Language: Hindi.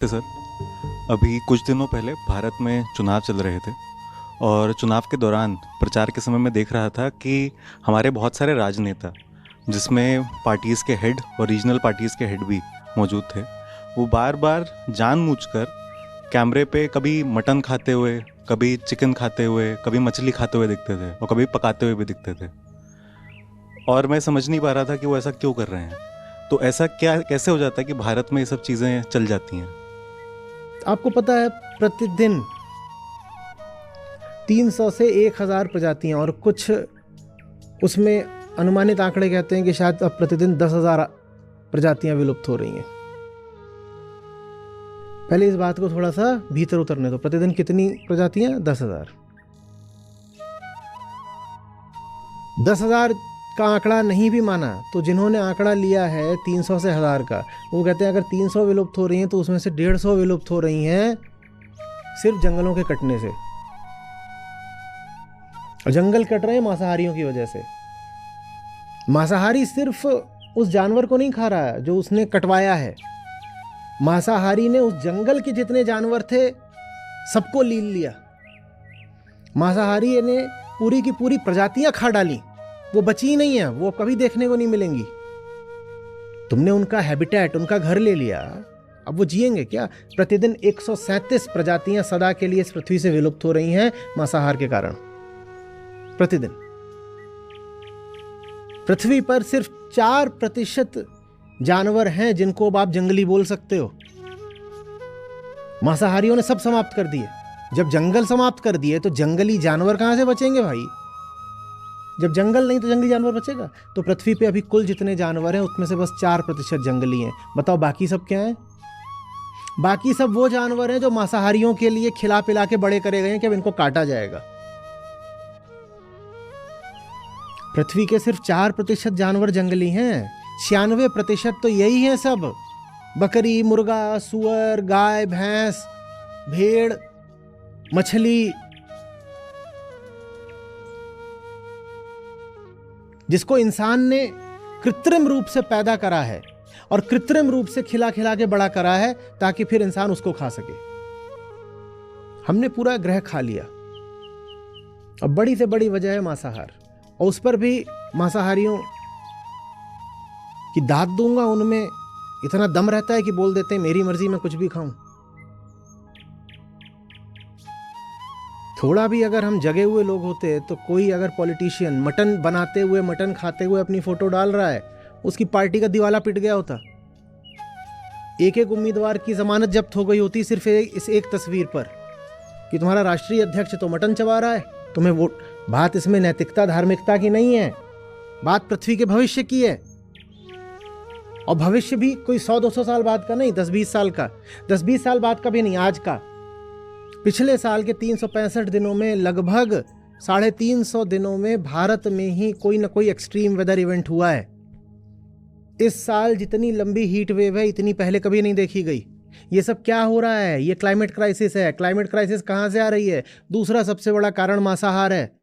तो सर, अभी कुछ दिनों पहले भारत में चुनाव चल रहे थे और चुनाव के दौरान प्रचार के समय मैं देख रहा था कि हमारे बहुत सारे राजनेता, जिसमें पार्टीज़ के हेड और रीजनल पार्टीज़ के हेड भी मौजूद थे, वो बार बार जानबूझकर कैमरे पे कभी मटन खाते हुए, कभी चिकन खाते हुए, कभी मछली खाते हुए दिखते थे और कभी पकाते हुए भी दिखते थे। और मैं समझ नहीं पा रहा था कि वो ऐसा क्यों कर रहे हैं। तो ऐसा क्या कैसे हो जाता है कि भारत में ये सब चीज़ें चल जाती हैं? आपको पता है, प्रतिदिन 300 से 1000 प्रजातियां, और कुछ उसमें अनुमानित आंकड़े कहते हैं कि शायद अब प्रतिदिन 10,000 प्रजातियां विलुप्त हो रही हैं। पहले इस बात को थोड़ा सा भीतर उतरने दो। प्रतिदिन कितनी प्रजातियां? 10,000। 10,000 का आंकड़ा नहीं भी माना तो जिन्होंने आंकड़ा लिया है 300 से 1000 का, वो कहते हैं अगर 300 विलुप्त हो रही हैं तो उसमें से 150 विलुप्त हो रही हैं सिर्फ जंगलों के कटने से। और जंगल कट रहे हैं मांसाहारियों की वजह से। मांसाहारी सिर्फ उस जानवर को नहीं खा रहा है जो उसने कटवाया है, मांसाहारी ने उस जंगल के जितने जानवर थे सबको लील लिया। मांसाहारी ने पूरी की पूरी प्रजातियां खा डाली, वो बची ही नहीं है, वो कभी देखने को नहीं मिलेंगी। तुमने उनका हैबिटेट, उनका घर ले लिया, अब वो जिएंगे क्या? प्रतिदिन 137 प्रजातियां सदा के लिए इस पृथ्वी से विलुप्त हो रही हैं मांसाहार के कारण। प्रतिदिन पृथ्वी पर सिर्फ 4% जानवर हैं जिनको अब आप जंगली बोल सकते हो। मांसाहारियों ने सब समाप्त कर दिए। जब जंगल समाप्त कर दिए तो जंगली जानवर कहां से बचेंगे भाई? जब जंगल नहीं तो जंगली जानवर बचेगा? तो पृथ्वी पे अभी कुल जितने जानवर हैं उसमें से बस 4% जंगली हैं। बताओ बाकी सब क्या है? बाकी सब वो जानवर हैं जो मांसाहारियों के लिए खिला पिला के बड़े करे गए हैं कि अब इनको काटा जाएगा। पृथ्वी के सिर्फ 4% जानवर जंगली हैं, 96% तो यही है सब। बकरी, मुर्गा, सुअर, गाय, भैंस, भेड़, मछली, जिसको इंसान ने कृत्रिम रूप से पैदा करा है और कृत्रिम रूप से खिला खिला के बड़ा करा है ताकि फिर इंसान उसको खा सके। हमने पूरा ग्रह खा लिया। अब बड़ी से बड़ी वजह है मांसाहार, और उस पर भी मांसाहारियों की दाद दूंगा, उनमें इतना दम रहता है कि बोल देते हैं मेरी मर्जी, मैं कुछ भी खाऊं। थोड़ा भी अगर हम जगे हुए लोग होते तो कोई अगर पॉलिटिशियन मटन बनाते हुए, मटन खाते हुए अपनी फोटो डाल रहा है, उसकी पार्टी का दिवाला पिट गया होता। एक एक उम्मीदवार की जमानत जब्त हो गई होती सिर्फ इस एक तस्वीर पर कि तुम्हारा राष्ट्रीय अध्यक्ष तो मटन चबा रहा है, तुम्हें वोट। बात इसमें नैतिकता, धार्मिकता की नहीं है, बात पृथ्वी के भविष्य की है। और भविष्य भी कोई 100-200 साल बाद का नहीं, 10-20 साल का, 10-20 साल बाद का भी नहीं, आज का। पिछले साल के 365 दिनों में लगभग 350 दिनों में भारत में ही कोई ना कोई एक्सट्रीम वेदर इवेंट हुआ है। इस साल जितनी लंबी हीट वेव है इतनी पहले कभी नहीं देखी गई। ये सब क्या हो रहा है? ये क्लाइमेट क्राइसिस है। क्लाइमेट क्राइसिस कहां से आ रही है? दूसरा सबसे बड़ा कारण मांसाहार है।